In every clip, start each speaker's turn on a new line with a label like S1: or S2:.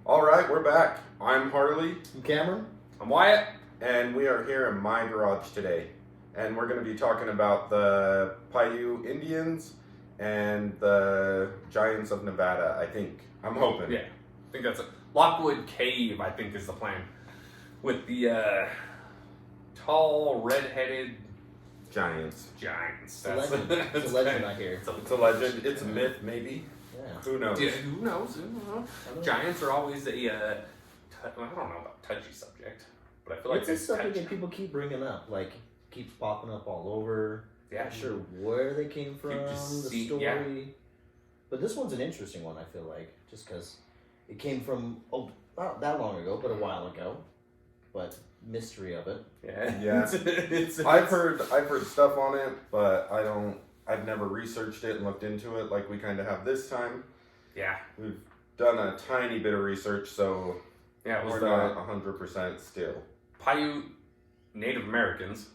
S1: All right, we're back. I'm Harley.
S2: I'm Cameron.
S3: I'm Wyatt.
S1: And we are here in my garage today. And we're going to be talking about the Paiute Indians and the Giants of Nevada, I think. I'm hoping.
S3: Yeah, I think that's it. Lockwood Cave, I think, is the plan. With the tall, red-headed
S1: Giants.
S3: giants.
S2: It's a legend. It's a legend, I hear.
S1: It's a legend. It's a myth, maybe.
S2: Yeah.
S1: Who knows?
S3: Yeah, who knows? Giants are always a, I don't know about touchy subject, but I feel like
S2: It's a
S3: it's
S2: subject
S3: touchy.
S2: that people keep bringing up, like keeps popping up all over.
S3: Yeah,
S2: Not sure where they came from, the story.
S3: Yeah.
S2: But this one's an interesting one, I feel like, just because it came from, not that long ago, but a while ago. But mystery of it.
S1: Yeah.
S3: It's
S1: I've heard stuff on it, but I've never researched it and looked into it like we kind of have this time.
S3: Yeah.
S1: We've done a tiny bit of research, so
S3: Yeah,
S1: we're not 100% still.
S3: Paiute Native Americans,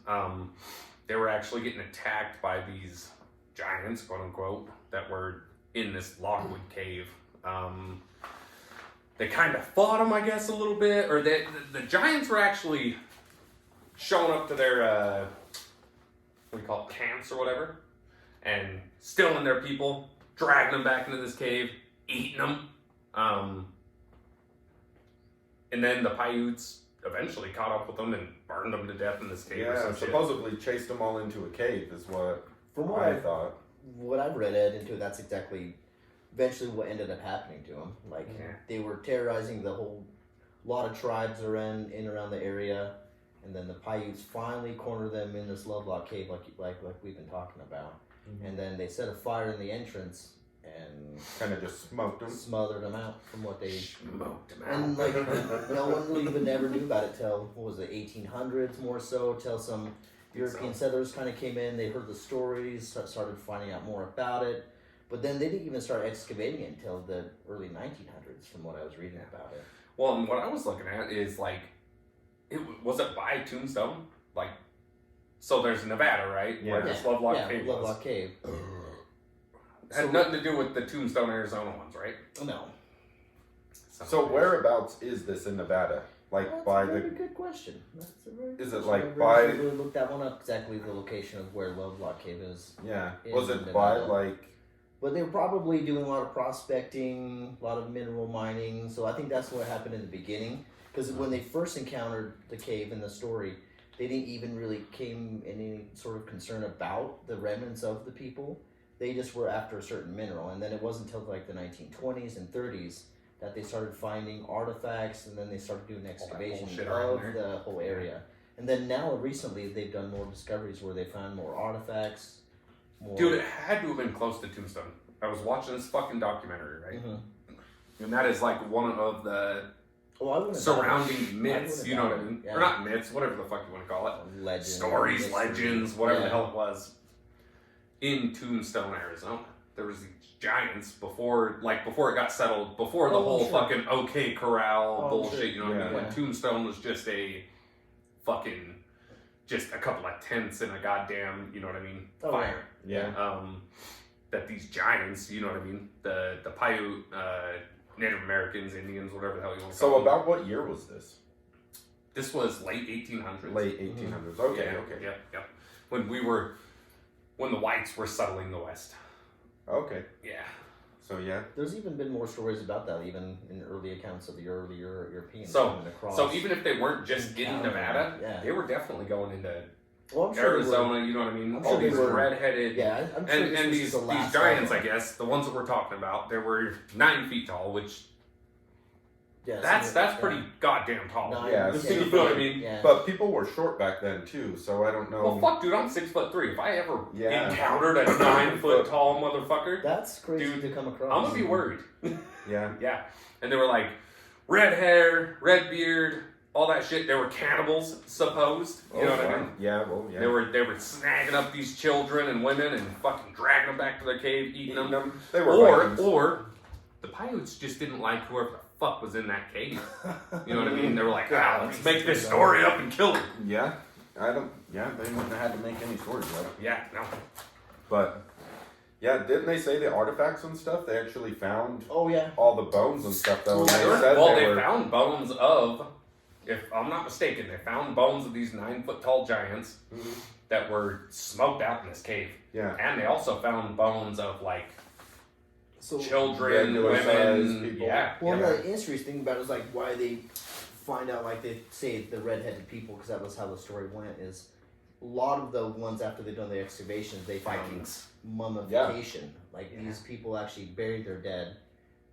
S3: they were actually getting attacked by these giants, quote unquote, that were in this Lockwood Cave. They kind of fought them, I guess, a little bit, or the giants were actually showing up to their what do you call it, camps or whatever, and stealing their people, dragging them back into this cave, eating them. And then the Paiutes eventually caught up with them and burned them to death in this cave or
S1: Yeah,
S3: some shit.
S1: supposedly chased them all into a cave is what
S2: From what
S1: I thought.
S2: What I've read into it, that's exactly eventually what ended up happening to them. Like, they were terrorizing the whole lot of tribes around the area, and then the Paiutes finally cornered them in this Lovelock Cave, like we've been talking about. Mm-hmm. And then they set a fire in the entrance and
S1: kind of just smoked them,
S2: smothered them out from what they
S3: smoked them out.
S2: And like no one really even ever knew about it till what was it, 1800s more so, till some European settlers kind of came in. They heard the stories, started finding out more about it. But then they didn't even start excavating it until the early 1900s, from what I was reading about it.
S3: Well, and what I was looking at is like, was it by Tombstone? Like, so there's Nevada, right?
S1: Yeah.
S3: Where this Lovelock Cave was.
S2: Lovelock Cave.
S3: Had nothing to do with the Tombstone, Arizona ones, right?
S2: No.
S1: So whereabouts is this in Nevada? Like
S2: That's
S1: by
S2: a very
S1: the?
S2: good question. That's a very
S1: Is
S2: good
S1: it
S2: question.
S1: like
S2: I
S1: by?
S2: really looked that one up, exactly the location of where Lovelock Cave is.
S1: Yeah.
S2: in
S1: Was it
S2: Nevada.
S1: by like?
S2: But they were probably doing a lot of prospecting, a lot of mineral mining. So I think that's what happened in the beginning. Because when they first encountered the cave in the story, they didn't even really came in any sort of concern about the remnants of the people. They just were after a certain mineral. And then it wasn't until like the 1920s and 30s that they started finding artifacts, and then they started doing excavation of the whole area. And then now recently they've done more discoveries where they found more artifacts.
S3: Dude, it had to have been close to Tombstone. I was watching this fucking documentary, right? Mm-hmm. And that is like one of the surrounding myths, you know what I mean? Yeah. Or not myths, whatever the fuck you want to call it.
S2: Legends.
S3: Stories, legends, whatever the hell it was. In Tombstone, Arizona, there was these giants before it got settled, before the whole fucking OK Corral bullshit, you know what I mean? When Tombstone was just just a couple of tents and a goddamn, you know what I mean, fire.
S1: Yeah.
S3: That these giants, you know what I mean, the Paiute, Native Americans, Indians, whatever the hell you want to call them.
S1: So about what year was this?
S3: This was late 1800s.
S1: Late 1800s. Okay.
S3: Yeah,
S1: Okay.
S3: Yep. When the whites were settling the West.
S1: Okay.
S3: Yeah.
S1: So yeah.
S2: There's even been more stories about that, even in early accounts of the early Europeans
S3: coming
S2: across.
S3: So even if they weren't just getting Nevada, they were definitely going into Arizona, you know what I mean? All these redheaded,
S2: I'm sure
S3: and these giants, I guess, the ones that we're talking about, they were 9 feet tall, which that's pretty goddamn tall.
S1: Yeah,
S3: you know what I mean?
S2: Yeah.
S1: But people were short back then too, so I don't know.
S3: Well, fuck, dude, I'm 6'3". If I ever encountered a 9 foot tall motherfucker,
S2: that's crazy to come across.
S3: I'm gonna be worried.
S1: Yeah.
S3: And they were like red hair, red beard, all that shit. They were cannibals, supposed. You know what I mean?
S1: Yeah, well, yeah.
S3: They were snagging up these children and women and fucking dragging them back to their cave, eating them.
S1: They were
S3: or the Paiutes just didn't like whoever the fuck was in that cave. You know what I mean? They were like, let's make this story up and kill him.
S1: They wouldn't have had to make any stories up.
S3: Yeah, no.
S1: But Yeah, didn't they say the artifacts and stuff? They actually found
S2: Oh yeah.
S1: all the bones and stuff though. And they
S3: Well,
S1: said
S3: they
S1: were,
S3: found bones of, if I'm not mistaken, they found bones of these 9-foot tall giants
S1: Mhm.
S3: that were smoked out in this cave.
S1: Yeah.
S3: And they also found bones of like
S2: So
S3: children,
S1: regular-sized
S3: women.
S1: people.
S3: Yeah.
S2: Well,
S3: yeah.
S2: the interesting thing about it is like why they find out, like they say the red-headed people, because that was how the story went. Is a lot of the ones after they've done the excavations, they found
S3: Vikings.
S2: mummification. Like
S3: Yeah.
S2: these people actually buried their dead,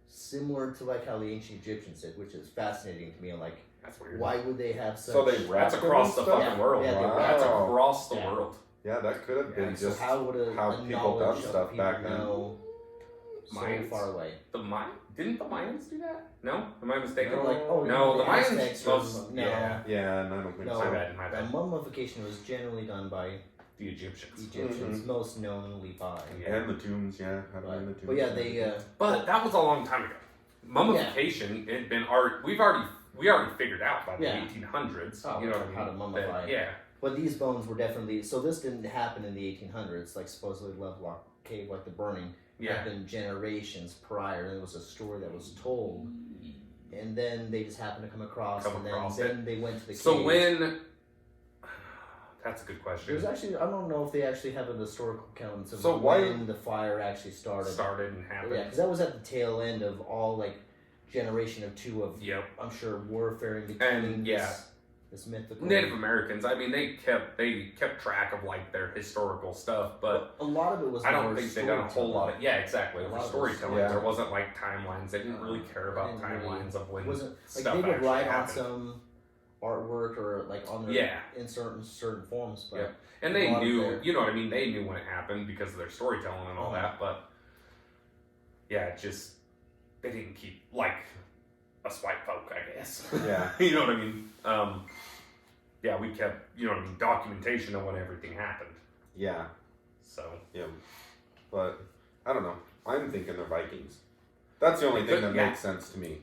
S2: similar to like how the ancient Egyptians did, which is fascinating to me. Like,
S3: That's weird.
S2: why would they have such?
S1: So they
S3: That's
S1: wrapped them
S3: across the
S1: and stuff?
S3: fucking
S2: Yeah,
S3: world.
S2: yeah, they
S1: Wow.
S3: That's across the
S2: Yeah.
S3: world.
S1: Yeah, that could have been
S3: Yeah,
S2: So
S1: just
S2: how would
S1: how
S2: a
S1: people
S2: knowledge
S1: done
S2: of
S1: stuff
S2: people
S1: back then.
S2: know so
S3: Mayans?
S2: far away?
S3: Didn't the Mayans do that? No? Am I mistaken?
S2: They're like, oh
S3: No, the Mayans
S2: Aztecs
S3: most-
S2: no.
S3: yeah.
S1: Yeah, and I don't think
S2: No.
S3: My
S1: so.
S3: bad, my
S2: The
S3: bad.
S2: mummification was generally done by
S3: The Egyptians.
S2: Egyptians, most knownly by.
S3: Yeah.
S1: And the tombs, yeah. Having the tombs.
S2: But yeah, they
S3: But that was a long time ago. Mummification had been we already figured out by the
S2: Yeah.
S3: 1800s.
S2: Oh,
S3: you know what I mean?
S2: how to mummify.
S3: That- yeah.
S2: but these bones were definitely, so this didn't happen in the 1800s, like supposedly Lovelock Cave, like the burning
S3: Yeah.
S2: happened generations prior, and it was a story that was told, and then they just happened to come across then they went to the
S3: So
S2: cave.
S3: when that's a good question.
S2: There's actually, I don't know if they actually have an historical account of
S1: So why-
S2: when the fire actually started.
S3: Started and happened.
S2: Yeah, because that was at the tail end of all like generation of two of
S3: Yep.
S2: I'm sure warfare in between
S3: And, yeah.
S2: this mythical
S3: Native Americans. I mean, they kept track of like their historical stuff, but
S2: a lot of it was
S3: I don't
S2: more
S3: think they done a whole lot of. Yeah, exactly.
S2: A
S3: For
S2: lot of
S3: storytelling,
S1: yeah.
S3: there wasn't like timelines. They didn't really care about
S2: They didn't really-
S3: timelines of when
S2: wasn't like
S3: stuff
S2: they would
S3: actually
S2: write on
S3: happened.
S2: some artwork or like on their
S3: Yeah.
S2: in certain forms, but
S3: Yeah. And
S2: a
S3: they
S2: lot of
S3: knew,
S2: their-
S3: you know what I mean? They knew when it happened because of their storytelling and all
S2: Uh-huh.
S3: that, but yeah, it just, they didn't keep, like, us white folk, I guess.
S1: Yeah.
S3: You know what I mean? Yeah, we kept, you know what I mean, documentation of when everything happened.
S1: Yeah.
S3: So,
S1: Yeah. But I don't know. I'm thinking they're Vikings. That's the only thing that
S3: Yeah.
S1: makes sense to me.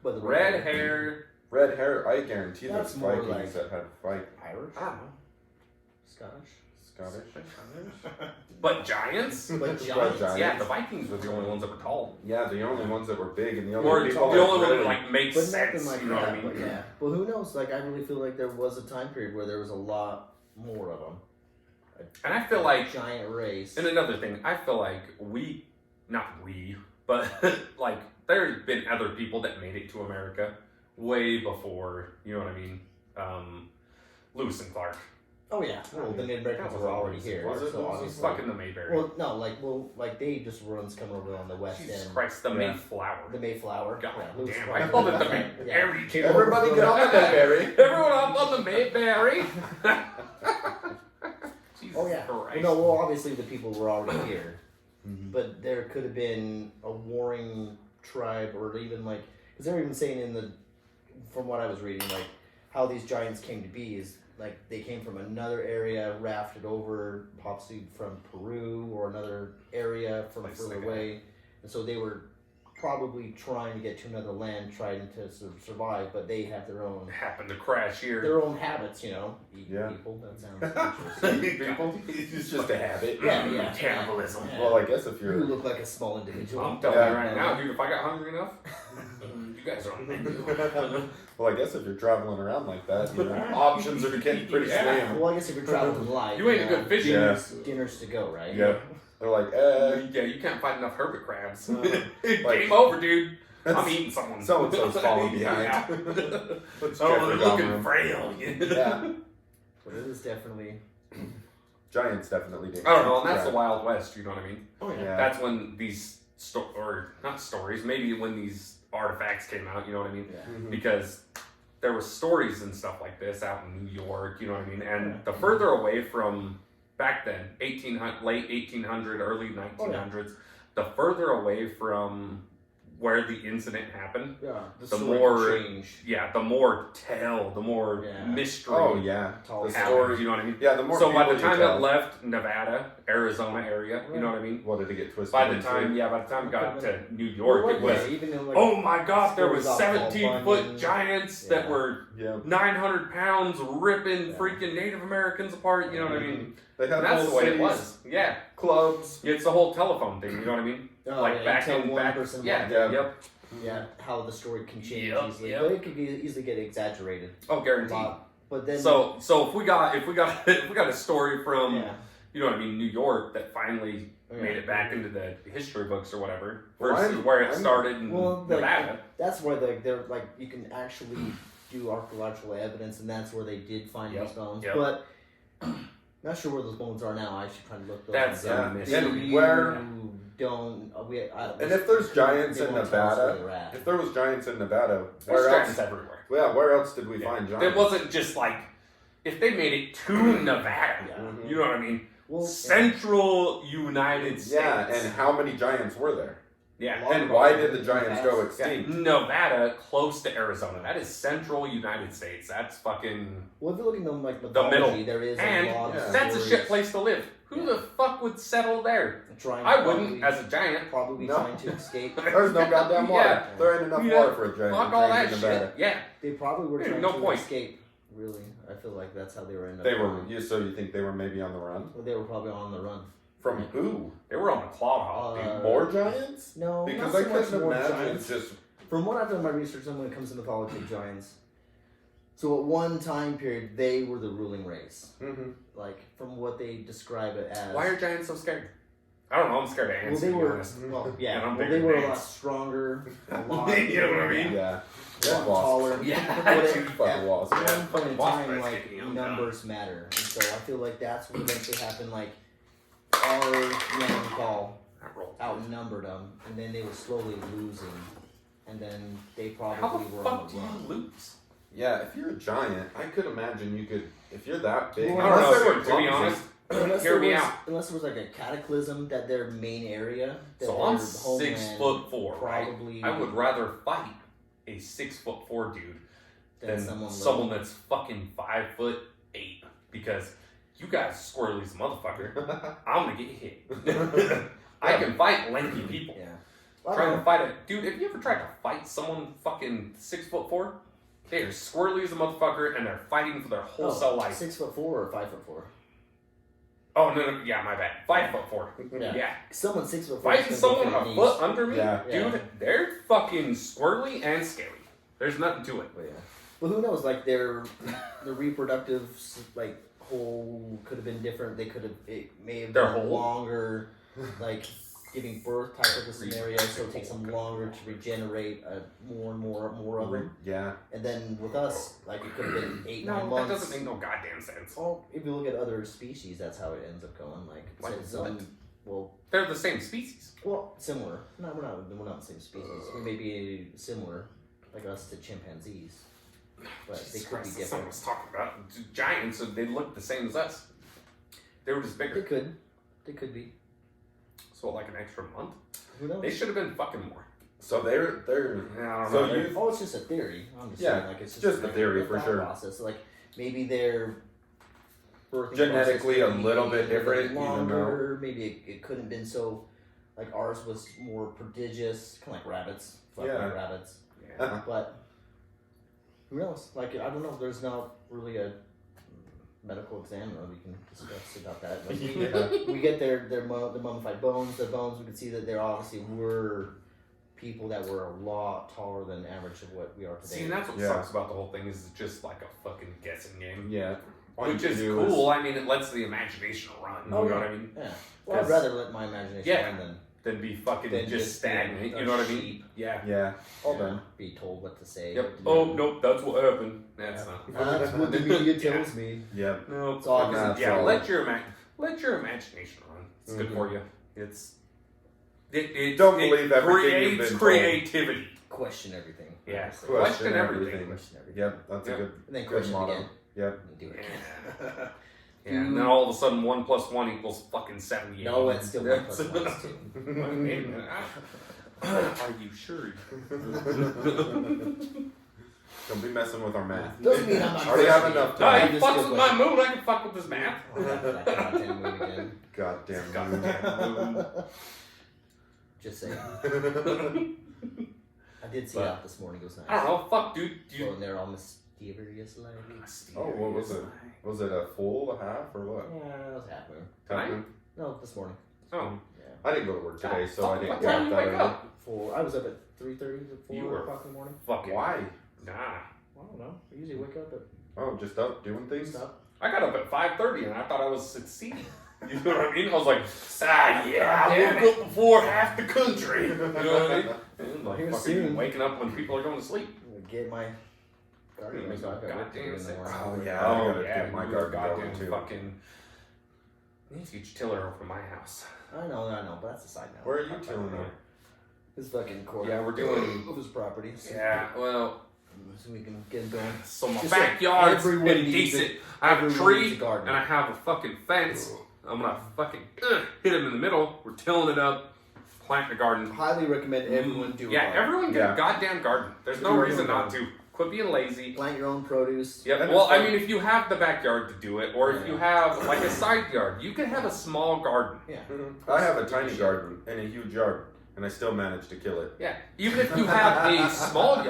S2: but the
S3: red hair,
S1: Red hair, I guarantee there's
S2: That's more
S1: Vikings
S2: like-
S1: that had
S2: Irish,
S3: I don't know.
S2: Scottish,
S1: Scottish.
S3: But giants?
S2: but
S1: Giants.
S2: giants.
S3: Yeah, the Vikings were the only ones that were tall.
S1: Yeah, the only ones that were big and the only
S3: Or the
S1: people
S3: only
S1: that
S3: one that
S1: really,
S3: like makes
S2: But
S3: sense.
S2: nothing like
S3: You know
S2: that.
S3: what I mean?
S2: But yeah. Well, who knows? Like, I really feel like there was a time period where there was a lot more of them.
S3: And I feel like,
S2: Giant race.
S3: and another thing, I feel like but like there's been other people that made it to America way before, you know what I mean? Lewis and Clark.
S2: Oh yeah. Well, the Native Americans
S3: That was
S2: were already
S3: always-
S2: here,
S1: was it?
S2: so
S1: Was it
S2: obviously.
S3: Fucking the Mayberry.
S2: Well, no, like they just runs coming over on the west
S3: Jesus
S2: end.
S3: Christ, the
S1: Yeah.
S3: Mayflower.
S2: The Mayflower.
S3: God
S2: yeah, Lewis
S3: damn,
S2: Clark
S3: I called it the
S2: was right.
S3: Mayberry.
S2: Yeah.
S1: Everybody get on the Mayberry.
S3: Everyone up on the Mayberry. Jesus
S2: Oh yeah.
S3: Christ.
S2: Well, no, well obviously the people were already here,
S1: Mhm.
S2: but there could have been a warring tribe, or even like, because they were even saying from what I was reading, like how these giants came to be is like they came from another area, rafted over, possibly from Peru or another area from
S3: Place
S2: further
S3: they go.
S2: away, and so they were probably trying to get to another land, trying to survive, but they have their own
S3: Happened to crash here.
S2: habits, you know, eating
S1: Yeah.
S2: people. That sounds interesting.
S3: People.
S1: It's just a habit.
S2: Yeah.
S3: Cannibalism.
S2: Yeah.
S1: Well, I guess if
S2: You
S1: you're
S2: look like a small individual.
S3: I'm telling
S1: Yeah.
S3: you right now, dude, if I got hungry enough, you guys are on the menu.
S1: well, I guess if you're traveling around like that, your options are getting pretty
S3: Yeah.
S1: slim.
S2: Well, I guess if you're traveling light,
S3: You ain't a good fisher.
S1: Yeah.
S2: Dinners to go, right?
S1: Yeah. They're like,
S3: Yeah, you can't find enough hermit crabs.
S1: Like-
S3: Game over, dude. I'm eating someone.
S1: So-and-so's falling behind.
S3: Yeah.
S1: Let's
S3: Oh,
S1: Jeffrey
S3: they're
S1: Dahmer
S3: looking
S1: him.
S3: frail.
S1: Yeah.
S2: But it is definitely.
S1: Giants definitely did.
S3: I don't know, and that's the Wild West, you know what I mean?
S2: Oh
S1: Yeah.
S3: That's when these, or not stories, maybe when these artifacts came out, you know what I mean?
S2: Yeah.
S1: Mhm.
S3: Because there were stories and stuff like this out in New York, you know what I mean? And
S2: Yeah.
S3: the further away from back then, 1800, late 1800, early 1900s, the further away from where the incident happened,
S2: the
S3: the
S2: story
S3: more-
S2: change.
S3: the more the more
S2: Yeah.
S3: mystery.
S1: Oh yeah,
S2: Tall
S1: the
S3: happens,
S1: story.
S3: you know what I mean?
S1: Yeah, the more.
S3: So by the
S1: people
S3: time
S1: you
S3: it
S1: tell,
S3: left Nevada, Arizona area, you know what I mean?
S1: what did it get twisted?
S3: By the
S1: into?
S3: time it got to New
S2: Well,
S3: York, it was.
S2: yeah, even in, like,
S3: Oh my God! There was
S2: stories about Paul
S3: 17-foot
S2: Bunyan.
S3: giants that
S2: Yeah.
S3: were
S1: Yeah,
S3: 900 pounds, ripping
S2: Yeah.
S3: freaking Native Americans apart. You know what I mean?
S1: they had
S3: And that's
S1: whole
S3: the way it
S1: cities,
S3: was. Yeah,
S1: clubs.
S3: it's the whole telephone thing. You know what I mean?
S2: Oh,
S3: Like
S2: yeah,
S3: back
S2: until
S3: in
S2: one
S3: back.
S2: person
S3: Yeah,
S2: walked
S1: in.
S3: yep.
S2: Yeah, how the story can change
S3: Yep,
S2: easily,
S3: yep.
S2: but it could be easily get exaggerated
S3: Oh,
S2: a
S3: guaranteed.
S2: lot. But then,
S3: So if we got a story from
S2: yeah,
S3: you know what I mean, New York that finally
S2: yeah.
S3: made it back into the history books or whatever,
S1: Well,
S3: versus
S1: I'm-
S3: where it
S1: I'm-
S3: started in
S2: Well, like,
S3: Nevada.
S2: that's where they're like you can actually do archaeological evidence, and that's where they did find
S3: Yep,
S2: those bones.
S3: yep.
S2: But not sure where those bones are now. I should try to look those.
S3: That's
S2: up.
S1: Yeah,
S3: mystery.
S1: and
S2: You
S1: where
S2: don't
S1: And if there's giants
S2: they
S1: in
S2: won't tell us
S1: Nevada,
S2: where they're at.
S1: if there was giants in Nevada,
S3: There's
S1: where
S3: giants
S1: else?
S3: everywhere.
S1: Yeah, where else did we
S3: Yeah.
S1: find giants?
S3: It wasn't just like if they made it to Nevada.
S2: Yeah.
S1: Mhm.
S3: You know what I mean?
S2: Well,
S3: Central United States.
S1: Yeah, and how many giants were there?
S3: yeah.
S2: Long
S1: And
S2: ago,
S1: why did the giants go
S3: Yeah,
S1: extinct?
S3: Nevada, close to Arizona. That is central United States. That's fucking.
S2: well, if you look at them like
S3: middle.
S2: mythology, there is
S3: And
S2: a lot
S1: yeah.
S2: of
S3: that's a
S2: stories.
S3: shit place to live. Who
S2: Yeah.
S3: the fuck would settle there?
S2: Trying
S3: I
S2: to
S3: wouldn't,
S2: probably-
S3: as a giant.
S2: probably
S1: No.
S2: trying to escape.
S1: There's no goddamn water.
S3: Yeah.
S1: There ain't enough
S3: Yeah.
S1: water for a giant.
S3: Fuck all that
S1: in Nevada.
S3: shit. Yeah.
S2: They probably were
S3: Yeah,
S2: trying
S3: no
S2: to
S3: point.
S2: escape. Really, I feel like that's how they were in.
S1: They were. So you think they were maybe on the run
S2: Well, they were probably on the run.
S1: from who?
S3: They were on the claw hog, dude.
S1: More giants?
S2: No,
S1: Because
S2: not
S1: I
S2: so much
S1: couldn't
S2: more
S1: imagine
S2: giants.
S1: just.
S2: From what I've done my research on when it comes to mythology of giants, so at one time period they were the ruling race.
S1: Mhm.
S2: Like from what they describe it as.
S3: Why are giants so scared? I don't know. I'm scared of ants.
S2: Well, they
S3: to be
S2: were.
S3: honest.
S2: Well,
S3: And
S2: yeah.
S3: I'm
S2: Well,
S3: bigger
S2: they
S3: than
S2: were a lot
S3: ants.
S2: stronger. A lot.
S3: You know what I mean?
S1: Yeah.
S2: A lot
S1: And wasps.
S2: taller.
S3: Yeah,
S2: But it-
S3: dude,
S1: fucking
S2: at
S1: wasps.
S2: one point in
S3: Wasp
S2: time,
S3: bites
S2: like
S3: get me, I'm
S2: numbers matter, and so I feel like that's what eventually happened. Like our Neanderthal
S3: That rolled.
S2: outnumbered them, and then they were slowly losing, and then they probably
S3: How the
S2: were
S3: fuck
S2: on
S3: do
S2: the run.
S3: you lose?
S1: Yeah, if you're a giant, I could imagine you could. If you're that big,
S2: Well,
S3: I don't
S1: unless
S3: know.
S1: they were
S3: To be
S1: clumsy.
S3: honest,
S2: Unless
S3: hear
S2: there
S3: me
S2: was,
S3: out.
S2: Unless there was like a cataclysm that their main area. That
S3: So I'm
S2: their homeland
S3: 6'4", right?
S2: probably
S3: I would rather fight a 6'4" dude than
S2: someone
S3: someone that's fucking 5'8", because you guys squirrely as a motherfucker. I'm gonna get hit. I can fight lanky people.
S2: Yeah. Well, I
S3: Trying
S2: don't
S3: to
S2: know.
S3: fight a dude. Have you ever tried to fight someone fucking 6'4"? They are squirrely as a motherfucker, and they're fighting for their whole cell life.
S2: 6'4" or 5'4".
S3: Oh no, yeah, my bad. 5'4".
S2: Yeah.
S3: Yeah.
S2: Someone 6'4".
S3: Fighting
S2: is gonna
S3: someone
S2: go
S3: a
S2: for your
S3: foot
S2: knees.
S3: under me,
S1: Yeah.
S3: dude,
S2: Yeah.
S3: they're fucking squirrely and scary. There's nothing to it.
S2: But yeah. Well, who knows? Like their reproductive like whole could have been different. They could have it may have
S3: Their
S2: been
S3: whole?
S2: longer, like giving birth type of a scenario. So it takes them longer to regenerate more and more of them.
S1: Yeah.
S2: And then with us, like it could have been 8-9
S3: No, that
S2: months.
S3: doesn't make no goddamn sense.
S2: Well, if you look at other species, that's how it ends up going. Like it
S3: Like
S2: says some, well,
S3: They're the same species.
S2: similar. No, we're not the same species. We may be similar, like us to chimpanzees, but they
S3: Jesus
S2: could
S3: Christ,
S2: be
S3: that's not what I
S2: different.
S3: was talking about. Giants, so they look the same as us. They were just
S2: They
S3: bigger.
S2: could be.
S3: So like an extra month.
S2: Who knows?
S3: They should have been fucking more.
S1: So they're
S3: Yeah, I don't
S1: So
S3: know.
S1: you-
S2: Oh, it's just a theory. I'm just
S1: Yeah,
S2: saying, like it's
S1: just a theory
S2: a
S1: for
S2: thought
S1: sure.
S2: Process. Like maybe their birthing
S1: Genetically
S2: process
S1: a
S2: could
S1: little
S2: be
S1: bit
S2: a little
S1: different, even
S2: longer. Maybe it couldn't have been so. Like ours was more prodigious, kind of like rabbits. Fuck
S1: Yeah.
S2: like rabbits.
S3: Yeah.
S2: But who knows? Like I don't know. There's not really a medical examiner we can discuss about that. Like,
S1: Yeah.
S2: we get the mummified bones. The bones, we can see that there obviously were people that were a lot taller than the average of what we are today.
S3: See, and that's what
S1: Yeah.
S3: sucks about the whole thing is it's just like a fucking guessing game.
S1: Yeah. All
S3: Which
S1: you
S3: is
S1: do
S3: cool. I mean, it lets the imagination run.
S2: Oh,
S3: you know
S2: yeah.
S3: what I mean?
S2: Yeah. Well, I'd
S3: 'Cause-
S2: rather let my imagination
S3: Yeah.
S2: run than
S3: Than be fucking
S2: Than
S3: just
S2: just being
S3: stagnant.
S2: a
S3: You know what I mean?
S2: sheep.
S3: Yeah.
S1: Yeah. All
S2: you
S1: done.
S2: know, be told what to say.
S3: Yep.
S2: what to
S3: Oh
S2: do.
S3: nope, that's what happened. That's not.
S2: That's what the media tells me.
S1: Yeah.
S3: No,
S2: It's all
S3: fucking-
S1: that's
S3: yeah.
S1: all.
S3: Let your imagination run. It's good
S1: Mhm.
S3: for you. It
S1: Don't believe everything you've
S3: creates
S1: been told.
S3: creativity.
S2: Question everything.
S3: Yeah.
S2: honestly.
S3: Question everything.
S2: Question everything.
S1: Yep. That's
S3: Yep.
S1: a good.
S2: And then
S1: Good
S2: question
S1: motto.
S2: again.
S1: Yep.
S2: And do it
S3: Yeah.
S2: again.
S3: Yeah. And then all of a sudden, 1 + 1 = fucking 78.
S2: No, it's still 1
S3: That's-
S2: plus 1 is 2.
S3: Wait a minute. Are you sure?
S1: Don't be messing with our math.
S2: Doesn't mean I'm not
S1: Already have
S2: questioning
S1: enough
S2: it.
S3: No,
S1: time.
S3: he
S2: Just
S3: fucks
S2: feel
S3: with my
S2: like-
S3: mood. I can fuck with his math.
S2: Oh, that goddamn mood again.
S1: Goddamn mood.
S3: Goddamn mood.
S2: Just saying. I did see it out this morning. It was nice.
S3: I don't know. Fuck, dude.
S2: Well, and they're all mysterious like.
S1: Oh, what was it? Was it a full, a half, or what?
S2: Yeah, it was half moon.
S1: Half moon?
S2: No, this morning.
S3: Oh.
S1: I didn't go to work today, so I didn't
S3: What
S1: get
S3: time
S1: up
S3: you
S1: that
S3: wake
S1: early.
S3: up?
S2: I was up at 3:30 to 4
S3: You were-
S2: o'clock in the morning.
S3: Fucking.
S1: Why?
S3: Nah.
S2: I don't know. I usually wake up at
S1: Oh, just up doing things?
S2: stuff.
S3: I got up at 5:30 and I thought I was succeeding. You know what I mean? I was like, yeah, I woke up before half the country. You know what I mean? And like
S2: Here
S3: fucking
S2: soon.
S3: waking up when people are going to sleep.
S2: Get my garden.
S3: Make
S2: So I've got work to do in the
S3: goddamn
S2: morning.
S1: Oh, yeah. I gotta get my
S3: we
S1: garden
S3: goddamn
S1: going, too.
S3: fucking. You need to get your tiller over to my house.
S2: I know, but that's a side note.
S1: Where are you tilling at?
S2: His fucking corner.
S3: Yeah, we're doing-
S2: of his property. So,
S3: Yeah, well,
S2: so we can get him going.
S3: so my
S2: Just like
S3: backyard's
S2: everyone
S3: been
S2: needs
S3: decent. I have a
S2: everyone needs
S3: tree
S2: a garden.
S3: and I have a fucking fence. I'm gonna fucking hit him in the middle. We're tilling it up, plant the garden.
S2: Highly recommend everyone do.
S3: Yeah,
S2: a garden.
S3: everyone get
S1: Yeah.
S3: a goddamn garden. There's no
S1: Do
S3: reason
S1: everyone
S3: not to. Quit being lazy.
S2: Plant your own produce.
S3: Yep.
S1: And
S3: Well,
S1: it's
S3: I
S1: like-
S3: mean, if you have the backyard to do it, or if you have like a side yard, you can have a small garden.
S2: Yeah.
S1: I have a tiny garden and a huge yard, and I still managed to kill it.
S3: Yeah. Even if you have a small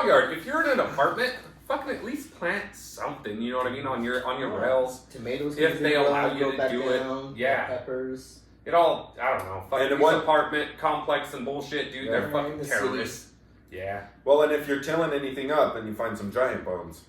S3: yard, if you're in an apartment, fucking at least plant something. You know what I mean on your rails.
S2: Tomatoes.
S3: If
S2: can
S3: they
S2: do well,
S3: allow you
S2: go
S3: to
S2: back
S3: do it,
S2: down,
S3: yeah.
S2: Peppers.
S3: It all I don't know. Fucking
S1: And
S3: these
S1: what-
S3: apartment complex and bullshit, dude.
S1: Yeah.
S3: They're
S2: In
S3: fucking
S2: the
S3: terrorists. Yeah.
S1: Well, and if you're tilling anything up and you find some giant bones,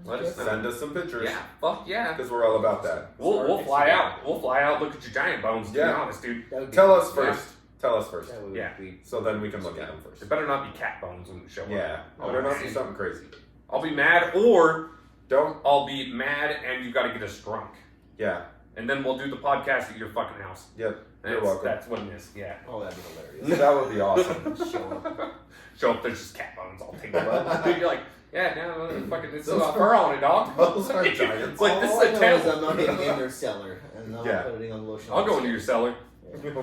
S3: Let us know.
S1: send us some pictures.
S3: Yeah. Fuck yeah.
S1: Because we're all about that.
S3: We'll fly out. We'll fly out. Look at your giant bones. To be
S1: Yeah.
S3: honest, dude.
S2: That would be
S1: Tell
S2: cool.
S1: us first. Tell us first.
S2: That would
S3: Yeah.
S2: be.
S1: So then we can look at them
S3: It
S1: first.
S3: better not be cat bones when we show up.
S1: Yeah.
S3: Oh,
S1: Better not be
S3: man.
S1: something crazy.
S3: I'll be mad, or
S1: Don't.
S3: I'll be mad and you got to get us drunk,
S1: Yeah.
S3: and then we'll do the podcast at your fucking house.
S1: Yep.
S3: That's,
S1: You're welcome.
S3: That's what it is. Yeah.
S2: Oh, that'd be hilarious.
S1: That would be awesome.
S2: Show up.
S3: Show up, there's just cat bones all tangled up. You're like, yeah, no, fucking, it's
S1: Those
S3: got
S1: are-
S3: fur on it, dog.
S1: Those are giants.
S3: It's like, this
S2: All
S3: is
S2: I
S3: a
S2: know
S3: tail.
S2: is I'm not getting in their cellar, and I'm
S1: Yeah.
S2: putting on lotion.
S3: I'll go into your cellar.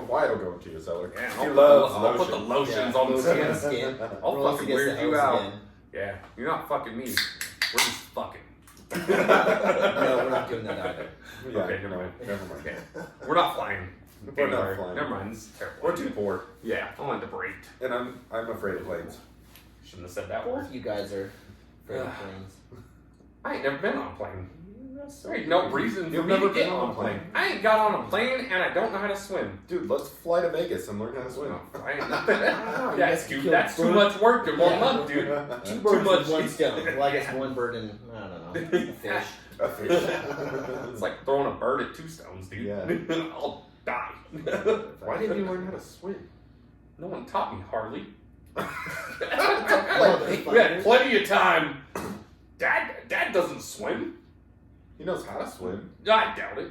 S1: Why don't go into your cellar?
S3: Yeah,
S1: He
S3: I'll,
S1: loves
S3: I'll put the
S1: lotion.
S3: lotions on the
S2: lotion on the
S3: skin.
S2: skin.
S3: I'll
S2: Roll us
S3: fucking
S2: against
S3: weird
S2: the
S3: you
S2: hose
S3: out.
S2: again.
S3: Yeah, you're not fucking me. We're just fucking.
S2: No, we're not doing that either.
S1: Yeah,
S3: Okay, never
S1: no,
S3: mind.
S1: never mind.
S3: Okay. We're not flying.
S1: We're not
S3: anywhere.
S1: flying.
S3: Never mind. This is terrible.
S1: We're too poor,
S3: Yeah, I'm on the break.
S1: and I'm afraid of planes.
S3: Shouldn't have said that
S2: Both
S3: word.
S2: of you guys are afraid of planes.
S3: I ain't never been on a plane.
S2: That's
S3: There ain't no reason for
S1: You've
S3: me
S1: never
S3: to get
S1: been
S3: on a plane. I ain't got on a plane and I don't know how to swim.
S1: Dude, let's fly to Vegas and learn how to swim.
S3: No, I ain't.
S2: You
S3: That's
S2: guys
S3: too.
S2: killed
S3: That's too
S2: bird.
S3: much work in 1
S2: Yeah.
S3: month, dude.
S2: Two
S3: Too
S2: birds
S3: much.
S2: with one stone. Well, I guess one bird and I don't know, a fish.
S1: A fish.
S3: It's like throwing a bird at 2 stones, dude.
S1: Yeah.
S3: I'll die.
S1: Why didn't you learn how to swim?
S3: No one taught me, Harley.
S2: Well,
S3: We had plenty of time. Dad doesn't swim.
S1: He knows how to swim.
S3: I doubt it.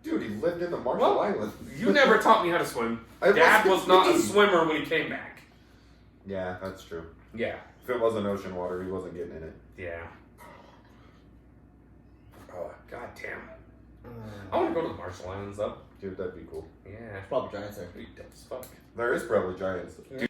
S1: Dude, he lived in the Marshall
S3: Well,
S1: Islands.
S3: You never taught me how to swim.
S1: I
S3: Dad was
S1: wasn't
S3: not a
S1: me.
S3: swimmer when he came back.
S1: Yeah, that's true.
S3: Yeah.
S1: If it wasn't ocean water, he wasn't getting in it.
S3: Yeah.
S1: Oh,
S3: God damn. I want to go to the Marshall Islands, though.
S1: dude, that'd be cool.
S3: Yeah.
S2: Probably giants there.
S3: Be dope as fuck.
S1: There is probably giants.
S3: Dude,